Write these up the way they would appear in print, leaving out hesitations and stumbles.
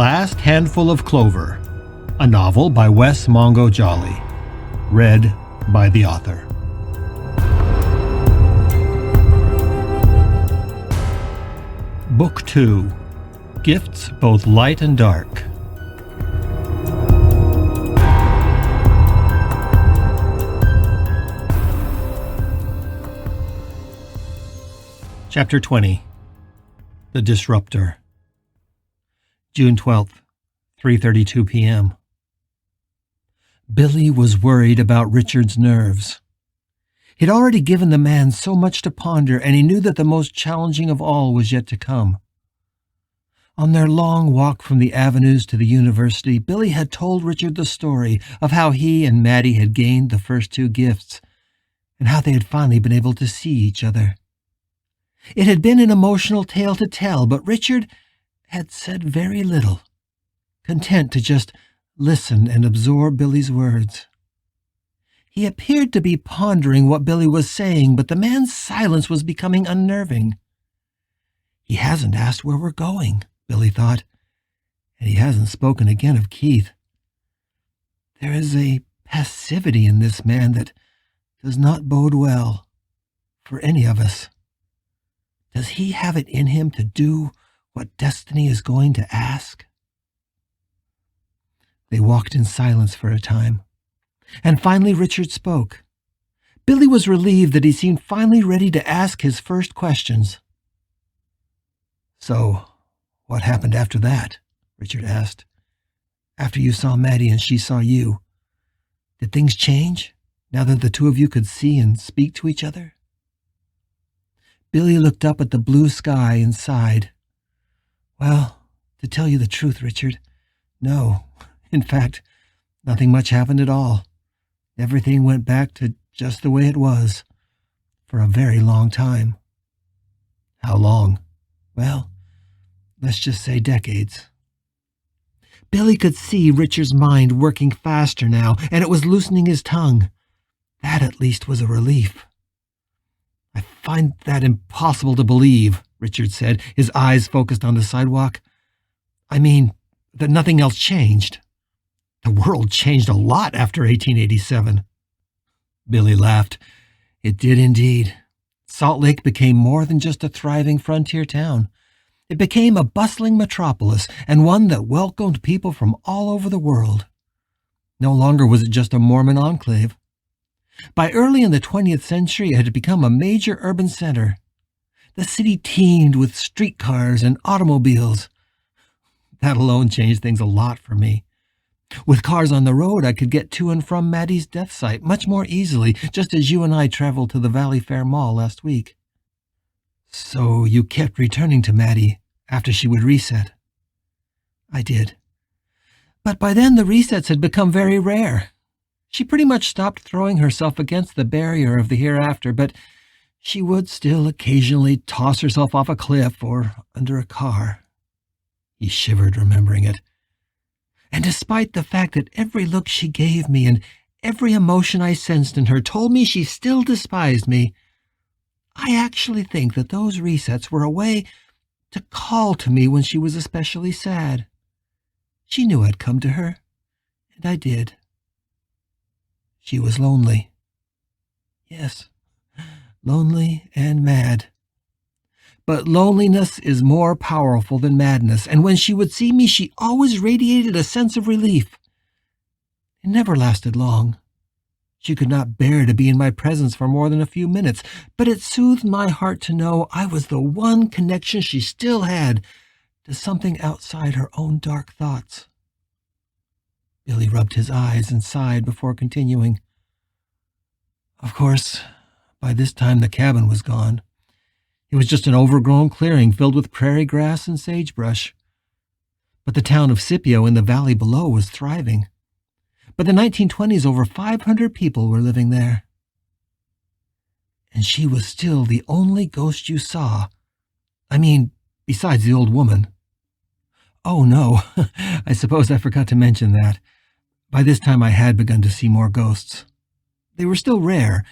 Last Handful of Clover, a novel by Wess Mongo Jolley, read by the author. Book 2, Gifts Both Light and Dark. Chapter 20, The Disruptor. June 12th, 3:32 p.m. Billy was worried about Richard's nerves. He'd already given the man so much to ponder, and he knew that the most challenging of all was yet to come. On their long walk from the avenues to the university, Billy had told Richard the story of how he and Maddie had gained the first two gifts, and how they had finally been able to see each other. It had been an emotional tale to tell, but Richard had said very little, content to just listen and absorb Billy's words. He appeared to be pondering what Billy was saying, but the man's silence was becoming unnerving. He hasn't asked where we're going, Billy thought, and he hasn't spoken again of Keith. There is a passivity in this man that does not bode well for any of us. Does he have it in him to do what destiny is going to ask? They walked in silence for a time, and finally Richard spoke. Billy was relieved that he seemed finally ready to ask his first questions. "So, what happened after that?" Richard asked. "After you saw Maddie and she saw you, did things change now that the two of you could see and speak to each other?" Billy looked up at the blue sky and sighed. "Well, to tell you the truth, Richard, no. In fact, nothing much happened at all. Everything went back to just the way it was, for a very long time." "How long?" "Well, let's just say decades." Billy could see Richard's mind working faster now, and it was loosening his tongue. That at least was a relief. "I find that impossible to believe," Richard said, his eyes focused on the sidewalk. "I mean, that nothing else changed. The world changed a lot after 1887. Billy laughed. It did indeed. Salt Lake became more than just a thriving frontier town. It became a bustling metropolis, and one that welcomed people from all over the world. No longer was it just a Mormon enclave. By early in the 20th century, it had become a major urban center. The city teemed with streetcars and automobiles. That alone changed things a lot for me. With cars on the road, I could get to and from Maddie's death site much more easily, just as you and I traveled to the Valley Fair Mall last week." "So you kept returning to Maddie after she would reset?" "I did. But by then the resets had become very rare. She pretty much stopped throwing herself against the barrier of the hereafter, but she would still occasionally toss herself off a cliff or under a car." He shivered, remembering it. "And despite the fact that every look she gave me and every emotion I sensed in her told me she still despised me, I actually think that those resets were a way to call to me when she was especially sad. She knew I'd come to her, and I did. She was lonely. Yes, lonely and mad. But loneliness is more powerful than madness, and when she would see me, she always radiated a sense of relief. It never lasted long. She could not bear to be in my presence for more than a few minutes, but it soothed my heart to know I was the one connection she still had to something outside her own dark thoughts." Billy rubbed his eyes and sighed before continuing. "Of course, by this time the cabin was gone. It was just an overgrown clearing filled with prairie grass and sagebrush. But the town of Scipio in the valley below was thriving. By the 1920s, over 500 people were living there. And she was still the only ghost you saw. I mean, besides the old woman." "Oh, no, I suppose I forgot to mention that. By this time I had begun to see more ghosts. They were still rare,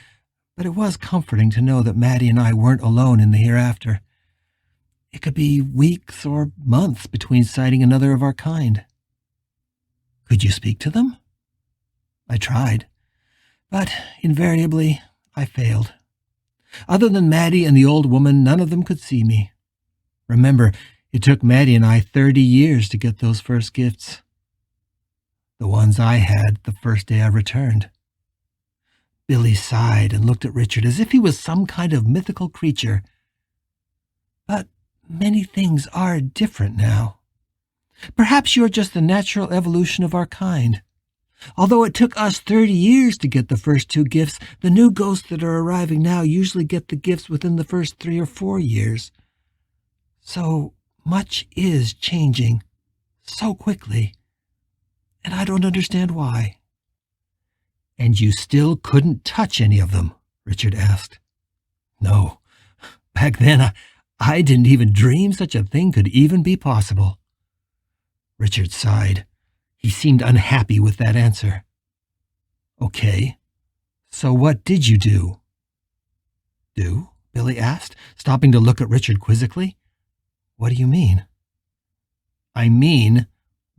but it was comforting to know that Maddie and I weren't alone in the hereafter. It could be weeks or months between sighting another of our kind. Could you speak to them? I tried, but invariably I failed. Other than Maddie and the old woman, none of them could see me. Remember, it took Maddie and I 30 years to get those first gifts. The ones I had the first day I returned. Billy sighed and looked at Richard as if he was some kind of mythical creature. But many things are different now. Perhaps you're just the natural evolution of our kind. Although it took us 30 years to get the first 2 gifts, the new ghosts that are arriving now usually get the gifts within the first 3 or 4 years. So much is changing so quickly, and I don't understand why. And you still couldn't touch any of them? Richard asked. No. Back then, I didn't even dream such a thing could even be possible. Richard sighed. He seemed unhappy with that answer. Okay, so what did you do? Do? Billy asked, stopping to look at Richard quizzically. What do you mean? I mean,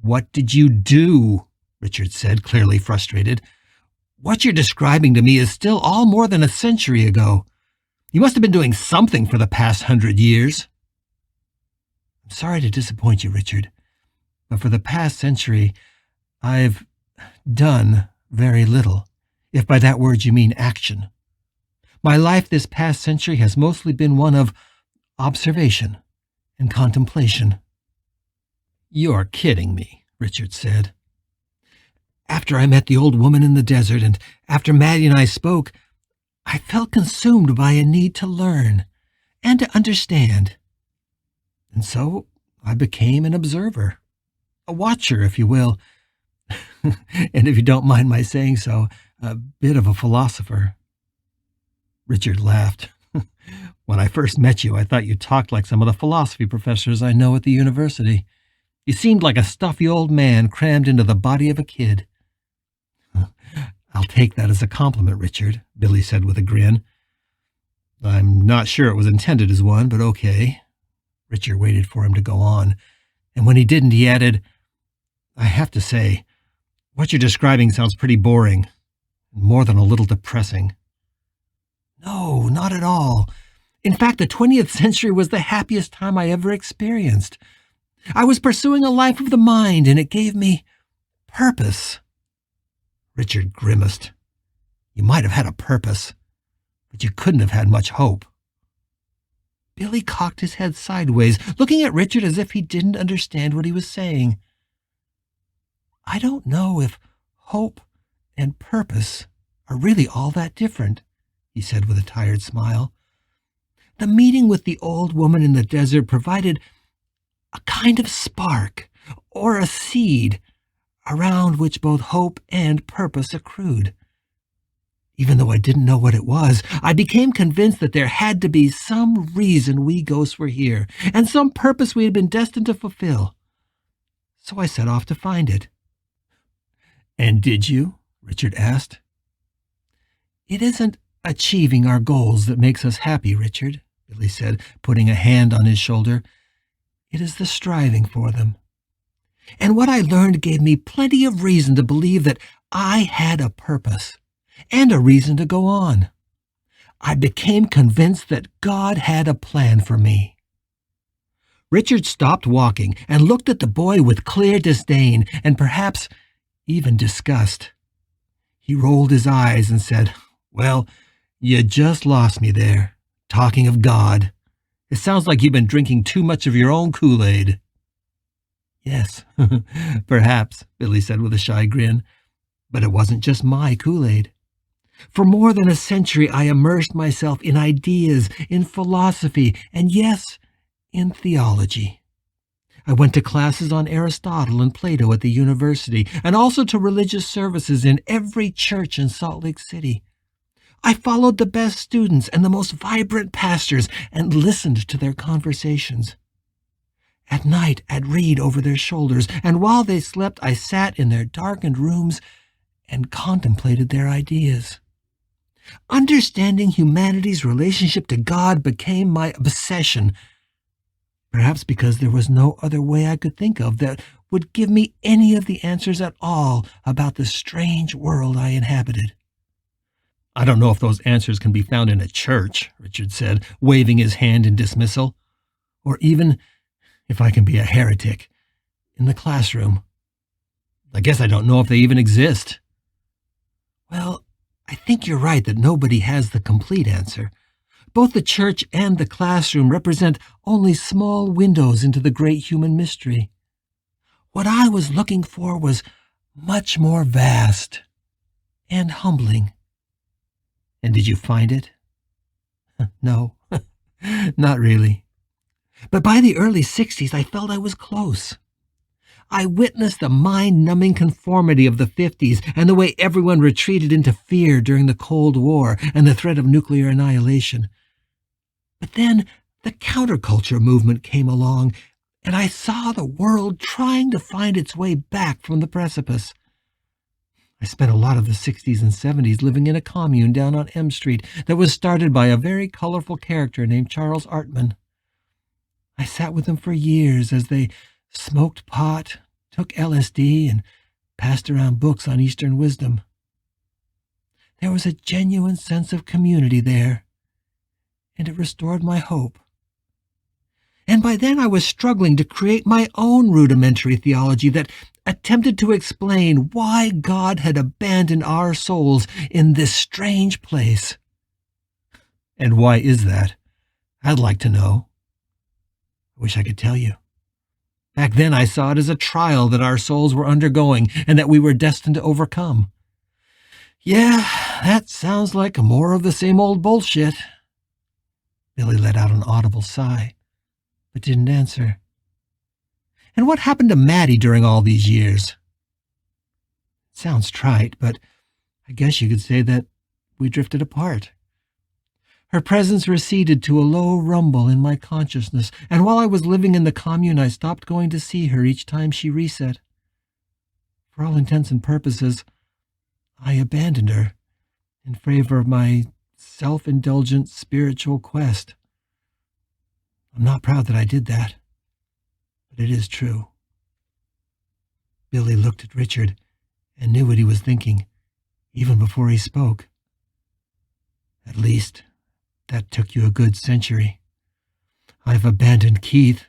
what did you do? Richard said, clearly frustrated. What you're describing to me is still all more than a century ago. You must have been doing something for the past 100 years. I'm sorry to disappoint you, Richard, but for the past century, I've done very little, if by that word you mean action. My life this past century has mostly been one of observation and contemplation. You're kidding me, Richard said. After I met the old woman in the desert and after Maddie and I spoke, I felt consumed by a need to learn and to understand. And so I became an observer, a watcher, if you will, and if you don't mind my saying so, a bit of a philosopher. Richard laughed. When I first met you, I thought you talked like some of the philosophy professors I know at the university. You seemed like a stuffy old man crammed into the body of a kid. I'll take that as a compliment, Richard, Billy said with a grin. I'm not sure it was intended as one, but okay. Richard waited for him to go on, and when he didn't, he added, I have to say, what you're describing sounds pretty boring, more than a little depressing. No, not at all. In fact, the 20th century was the happiest time I ever experienced. I was pursuing a life of the mind, and it gave me purpose. Richard grimaced. You might have had a purpose, but you couldn't have had much hope. Billy cocked his head sideways, looking at Richard as if he didn't understand what he was saying. I don't know if hope and purpose are really all that different, he said with a tired smile. The meeting with the old woman in the desert provided a kind of spark, or a seed, around which both hope and purpose accrued. Even though I didn't know what it was, I became convinced that there had to be some reason we ghosts were here, and some purpose we had been destined to fulfill. So I set off to find it. And did you? Richard asked. It isn't achieving our goals that makes us happy, Richard, Billy said, putting a hand on his shoulder. It is the striving for them. And what I learned gave me plenty of reason to believe that I had a purpose and a reason to go on. I became convinced that God had a plan for me. Richard stopped walking and looked at the boy with clear disdain and perhaps even disgust. He rolled his eyes and said, Well, you just lost me there, talking of God. It sounds like you've been drinking too much of your own Kool-Aid. Yes, perhaps, Billy said with a shy grin, but it wasn't just my Kool-Aid. For more than a century, I immersed myself in ideas, in philosophy, and yes, in theology. I went to classes on Aristotle and Plato at the university, and also to religious services in every church in Salt Lake City. I followed the best students and the most vibrant pastors and listened to their conversations. At night, I'd read over their shoulders, and while they slept, I sat in their darkened rooms and contemplated their ideas. Understanding humanity's relationship to God became my obsession, Perhaps because there was no other way I could think of that would give me any of the answers at all about the strange world I inhabited. I don't know if those answers can be found in a church, Richard said, waving his hand in dismissal, or even, if I can be a heretic, in the classroom. I guess I don't know if they even exist. Well, I think you're right that nobody has the complete answer. Both the church and the classroom represent only small windows into the great human mystery. What I was looking for was much more vast and humbling. And did you find it? No, not really. But by the early 60s, I felt I was close. I witnessed the mind-numbing conformity of the 50s and the way everyone retreated into fear during the Cold War and the threat of nuclear annihilation. But then the counterculture movement came along, and I saw the world trying to find its way back from the precipice. I spent a lot of the 60s and 70s living in a commune down on M Street that was started by a very colorful character named Charles Artman. I sat with him for years as they smoked pot, took LSD, and passed around books on Eastern wisdom. There was a genuine sense of community there, and it restored my hope. And by then I was struggling to create my own rudimentary theology that attempted to explain why God had abandoned our souls in this strange place. And why is that? I'd like to know. I wish I could tell you. Back then I saw it as a trial that our souls were undergoing and that we were destined to overcome. Yeah, that sounds like more of the same old bullshit. Billy let out an audible sigh, but didn't answer. And what happened to Maddie during all these years? It sounds trite, but I guess you could say that we drifted apart. Her presence receded to a low rumble in my consciousness, and while I was living in the commune, I stopped going to see her each time she reset. For all intents and purposes, I abandoned her in favor of my self-indulgent spiritual quest. I'm not proud that I did that, but it is true. Billy looked at Richard and knew what he was thinking, even before he spoke. At least, that took you a good century. I've abandoned Keith,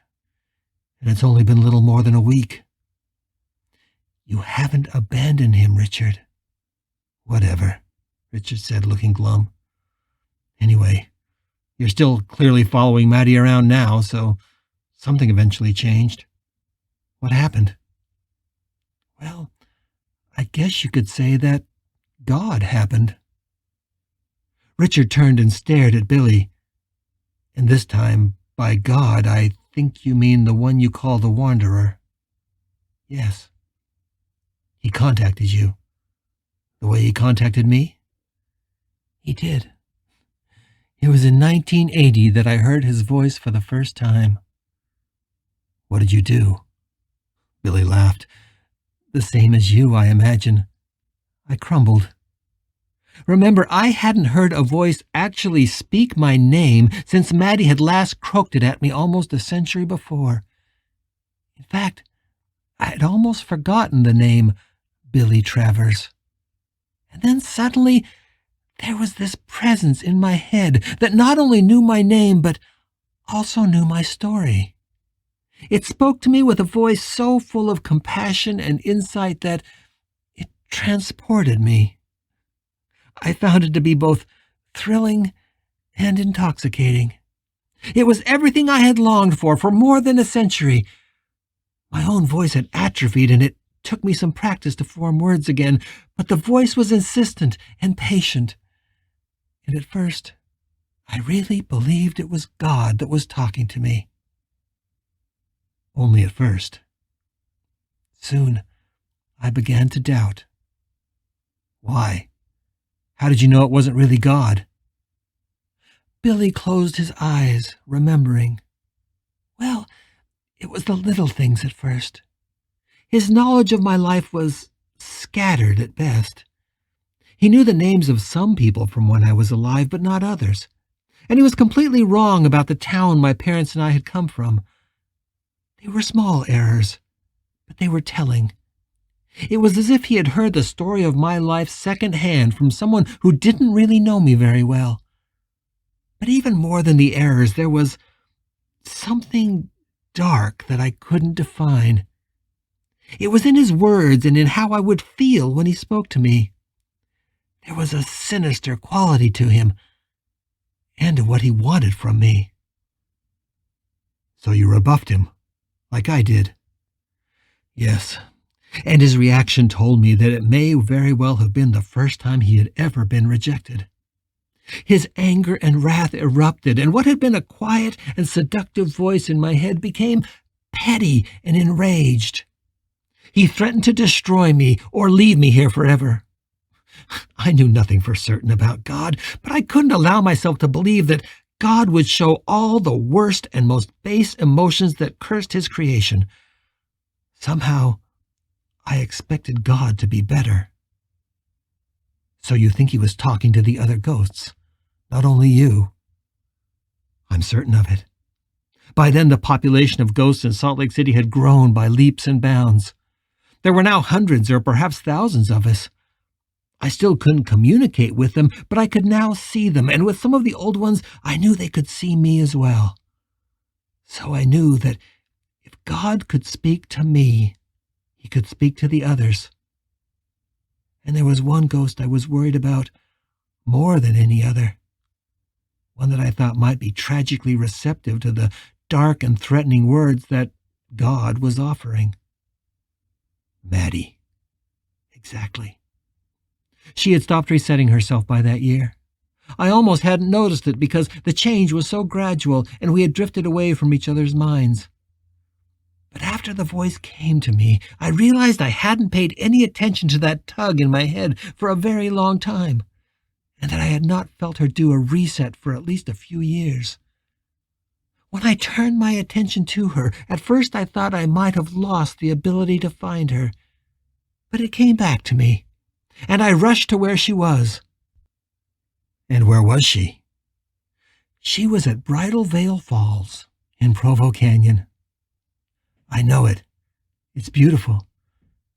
and it's only been little more than a week. You haven't abandoned him, Richard. Whatever, Richard said, looking glum. Anyway, you're still clearly following Maddie around now, so something eventually changed. What happened? Well, I guess you could say that God happened. Richard turned and stared at Billy. And this time, by God, I think you mean the one you call the Wanderer. Yes. He contacted you. The way he contacted me? He did. It was in 1980 that I heard his voice for the first time. What did you do? Billy laughed. The same as you, I imagine. I crumbled. Remember, I hadn't heard a voice actually speak my name since Maddie had last croaked it at me almost a century before. In fact, I had almost forgotten the name Billy Travers. And then suddenly, there was this presence in my head that not only knew my name, but also knew my story. It spoke to me with a voice so full of compassion and insight that it transported me. I found it to be both thrilling and intoxicating. It was everything I had longed for more than a century. My own voice had atrophied, and it took me some practice to form words again, but the voice was insistent and patient. And at first, I really believed it was God that was talking to me. Only at first. Soon, I began to doubt. Why? How did you know it wasn't really God? Billy closed his eyes, remembering. Well, it was the little things at first. His knowledge of my life was scattered at best. He knew the names of some people from when I was alive, but not others. And he was completely wrong about the town my parents and I had come from. They were small errors, but they were telling. It was as if he had heard the story of my life secondhand from someone who didn't really know me very well. But even more than the errors, there was something dark that I couldn't define. It was in his words and in how I would feel when he spoke to me. There was a sinister quality to him, and to what he wanted from me. So you rebuffed him, like I did. Yes, and his reaction told me that it may very well have been the first time he had ever been rejected. His anger and wrath erupted, and what had been a quiet and seductive voice in my head became petty and enraged. He threatened to destroy me or leave me here forever. I knew nothing for certain about God, but I couldn't allow myself to believe that God would show all the worst and most base emotions that cursed his creation. Somehow, I expected God to be better. So you think he was talking to the other ghosts, not only you? I'm certain of it. By then, the population of ghosts in Salt Lake City had grown by leaps and bounds. There were now hundreds or perhaps thousands of us. I still couldn't communicate with them, but I could now see them, and with some of the old ones, I knew they could see me as well. So I knew that if God could speak to me, he could speak to the others. And there was one ghost I was worried about more than any other, one that I thought might be tragically receptive to the dark and threatening words that God was offering. Maddie. Exactly. She had stopped resetting herself by that year. I almost hadn't noticed it because the change was so gradual and we had drifted away from each other's minds. But after the voice came to me, I realized I hadn't paid any attention to that tug in my head for a very long time, and that I had not felt her do a reset for at least a few years. When I turned my attention to her, at first I thought I might have lost the ability to find her, but it came back to me, and I rushed to where she was. And where was she? She was at Bridal Veil Falls in Provo Canyon. I know it. It's beautiful.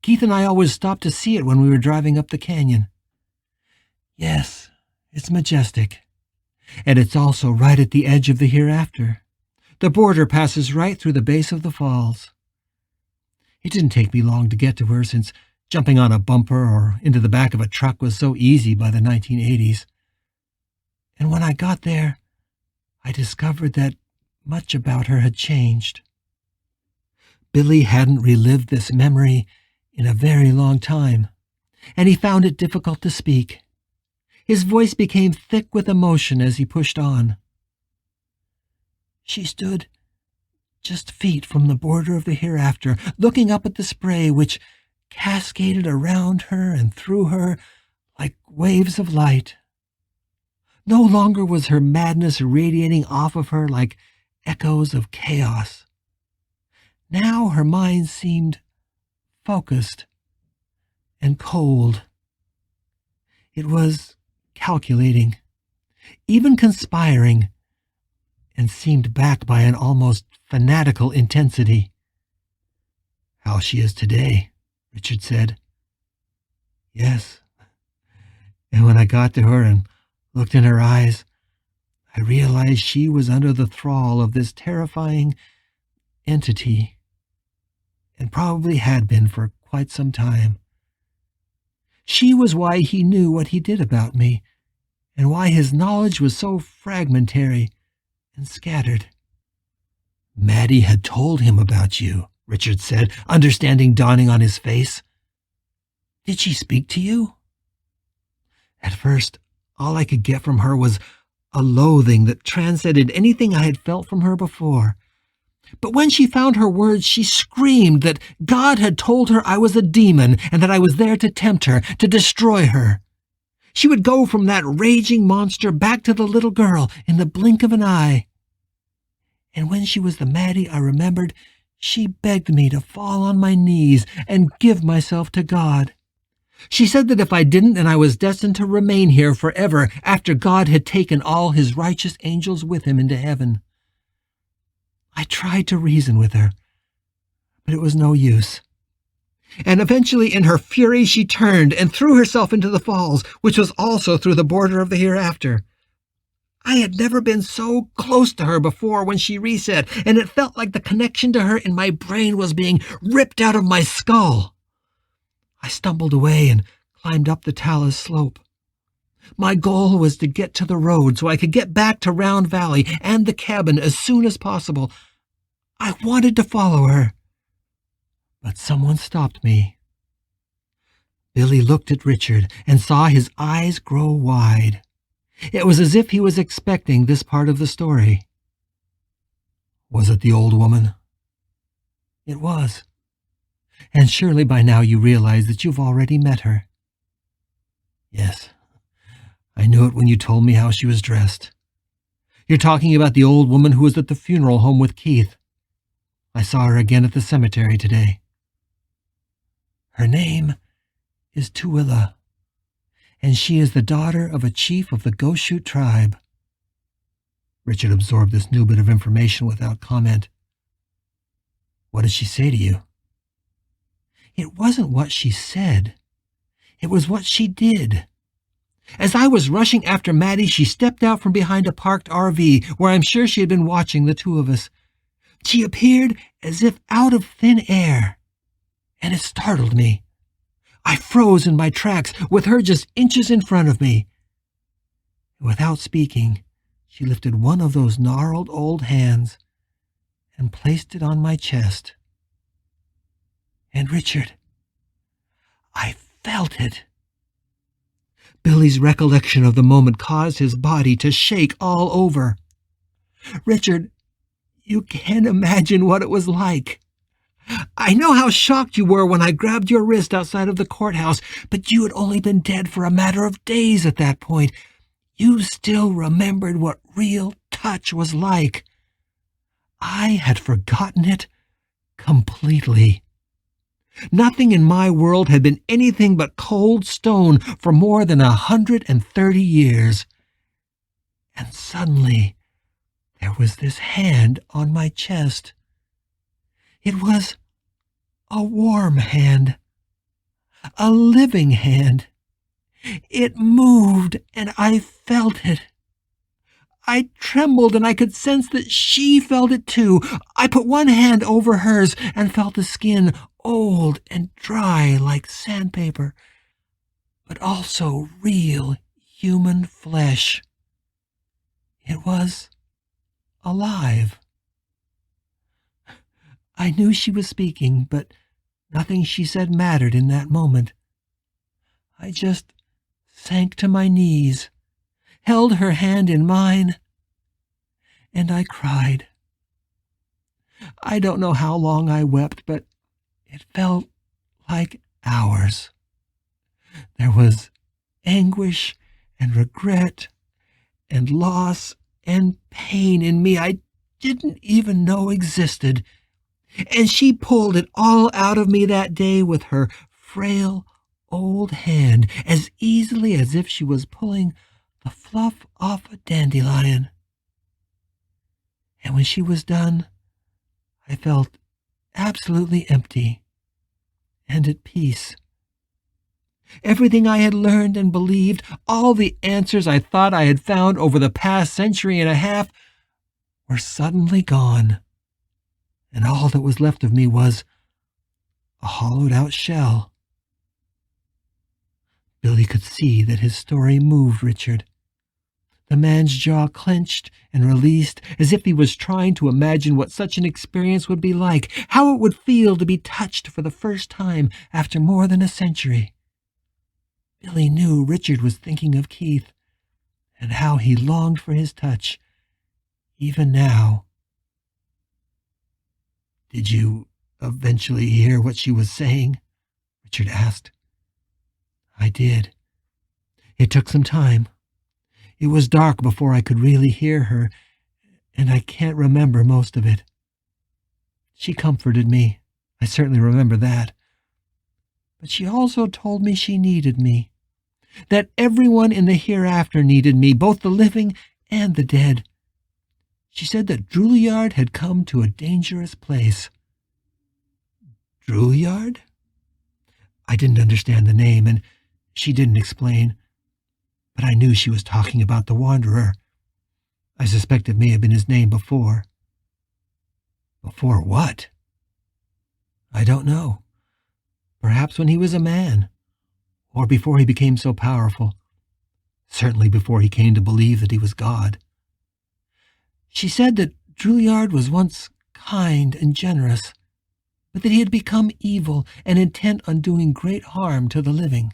Keith and I always stopped to see it when we were driving up the canyon. Yes, it's majestic. And it's also right at the edge of the hereafter. The border passes right through the base of the falls. It didn't take me long to get to her, since jumping on a bumper or into the back of a truck was so easy by the 1980s. And when I got there, I discovered that much about her had changed. Billy hadn't relived this memory in a very long time, and he found it difficult to speak. His voice became thick with emotion as he pushed on. She stood just feet from the border of the hereafter, looking up at the spray which cascaded around her and through her like waves of light. No longer was her madness radiating off of her like echoes of chaos. Now her mind seemed focused and cold. It was calculating, even conspiring, and seemed backed by an almost fanatical intensity. How she is today, Richard said. Yes. And when I got to her and looked in her eyes, I realized she was under the thrall of this terrifying entity, and probably had been for quite some time. She was why he knew what he did about me, and why his knowledge was so fragmentary and scattered. Maddie had told him about you, Richard said, understanding dawning on his face. Did she speak to you? At first, all I could get from her was a loathing that transcended anything I had felt from her before. But when she found her words, she screamed that God had told her I was a demon and that I was there to tempt her, to destroy her. She would go from that raging monster back to the little girl in the blink of an eye. And when she was the Maddie I remembered, she begged me to fall on my knees and give myself to God. She said that if I didn't, then I was destined to remain here forever after God had taken all his righteous angels with him into heaven. I tried to reason with her, But it was no use. And eventually, in her fury, she turned and threw herself into the falls, which was also through the border of the hereafter. I had never been so close to her before when she reset, and it felt like the connection to her in my brain was being ripped out of my skull. I stumbled away and climbed up the talus slope. My goal was to get to the road so I could get back to Round Valley and the cabin as soon as possible. I wanted to follow her, but someone stopped me. Billy looked at Richard and saw his eyes grow wide. It was as if he was expecting this part of the story. Was it the old woman? It was. And surely by now you realize that you've already met her. Yes, I knew it when you told me how she was dressed. You're talking about the old woman who was at the funeral home with Keith. I saw her again at the cemetery today. Her name is Tuilla, and she is the daughter of a chief of the Goshute tribe. Richard absorbed this new bit of information without comment. What did she say to you? It wasn't what she said. It was what she did. As I was rushing after Maddie, she stepped out from behind a parked RV, where I'm sure she had been watching the two of us. She appeared as if out of thin air, and it startled me. I froze in my tracks, with her just inches in front of me. Without speaking, she lifted one of those gnarled old hands and placed it on my chest. And Richard, I felt it. Billy's recollection of the moment caused his body to shake all over. Richard, you can't imagine what it was like. I know how shocked you were when I grabbed your wrist outside of the courthouse, but you had only been dead for a matter of days at that point. You still remembered what real touch was like. I had forgotten it completely. Nothing in my world had been anything but cold stone for more than 130 years. And suddenly, there was this hand on my chest. It was a warm hand, a living hand. It moved, and I felt it. I trembled, and I could sense that she felt it too. I put one hand over hers and felt the skin old and dry like sandpaper, but also real human flesh. It was alive. I knew she was speaking, but nothing she said mattered in that moment. I just sank to my knees, held her hand in mine, and I cried. I don't know how long I wept, but it felt like hours. There was anguish and regret and loss and pain in me I didn't even know existed. And she pulled it all out of me that day with her frail old hand, as easily as if she was pulling the fluff off a dandelion. And when she was done, I felt absolutely empty and at peace. Everything I had learned and believed, all the answers I thought I had found over the past century and a half, were suddenly gone. And all that was left of me was a hollowed-out shell. Billy could see that his story moved Richard. The man's jaw clenched and released, as if he was trying to imagine what such an experience would be like, how it would feel to be touched for the first time after more than a century. Billy knew Richard was thinking of Keith, and how he longed for his touch, even now. Did you eventually hear what she was saying? Richard asked. I did. It took some time. It was dark before I could really hear her, and I can't remember most of it. She comforted me. I certainly remember that. But she also told me she needed me, that everyone in the hereafter needed me, both the living and the dead. She said that Juilliard had come to a dangerous place. Drouillard? I didn't understand the name, and she didn't explain, but I knew she was talking about the Wanderer. I suspect it may have been his name before. Before what? I don't know. Perhaps when he was a man, or before he became so powerful. Certainly before he came to believe that he was God. She said that Drouillard was once kind and generous, but that he had become evil and intent on doing great harm to the living.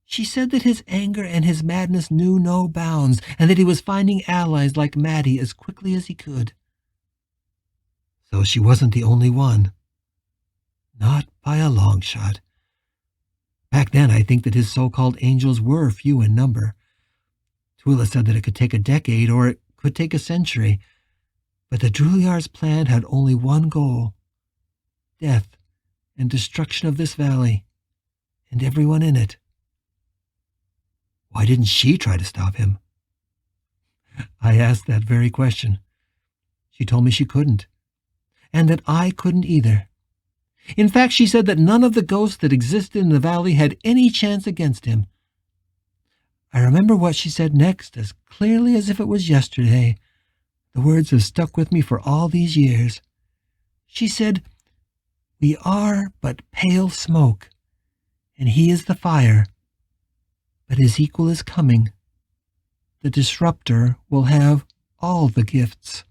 She said that his anger and his madness knew no bounds, and that he was finding allies like Maddie as quickly as he could. So she wasn't the only one. Not by a long shot. Back then, I think that his so-called angels were few in number. Twila said that it could take a decade or it could take a century, but the Drouillard's plan had only one goal: death and destruction of this valley and everyone in it. Why didn't she try to stop him? I asked that very question. She told me she couldn't, and that I couldn't either. In fact, she said that none of the ghosts that existed in the valley had any chance against him. I remember what she said next as clearly as if it was yesterday. The words have stuck with me for all these years. She said, "We are but pale smoke, and he is the fire. But his equal is coming. The Disruptor will have all the gifts.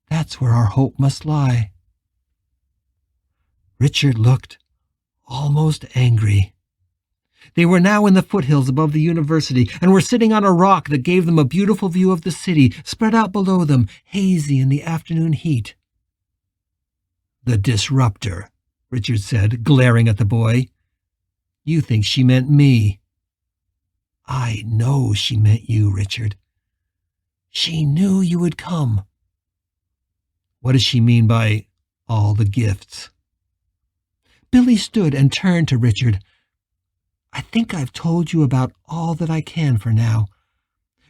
That's where our hope must lie." Richard looked almost angry. They were now in the foothills above the university and were sitting on a rock that gave them a beautiful view of the city spread out below them, hazy in the afternoon heat. "The Disruptor," Richard said, glaring at the boy. "You think she meant me." "I know she meant you, Richard. She knew you would come." "What does she mean by all the gifts?" Billy stood and turned to Richard. "I think I've told you about all that I can for now.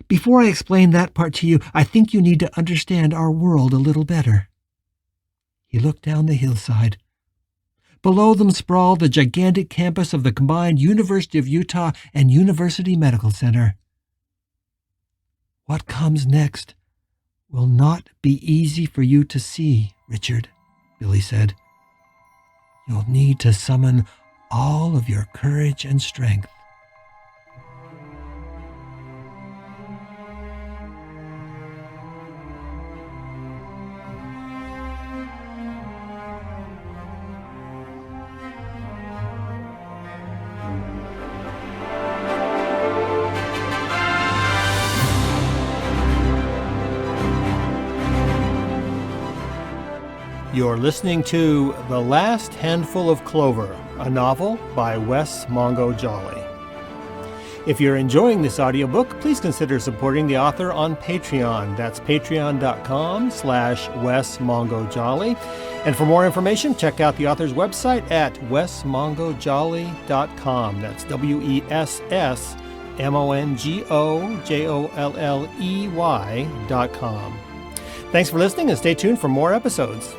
Before I explain that part to you, I think you need to understand our world a little better." He looked down the hillside. Below them sprawled the gigantic campus of the combined University of Utah and University Medical Center. "What comes next will not be easy for you to see, Richard," Billy said. "You'll need to summon all of your courage and strength." You're listening to The Last Handful of Clover, a novel by Wess Mongo Jolley. If you're enjoying this audiobook, please consider supporting the author on Patreon. That's patreon.com/Wess Mongo Jolley. And for more information, check out the author's website at wessmongojolley.com. That's WESSMONGOJOLLEY.com. Thanks for listening and stay tuned for more episodes.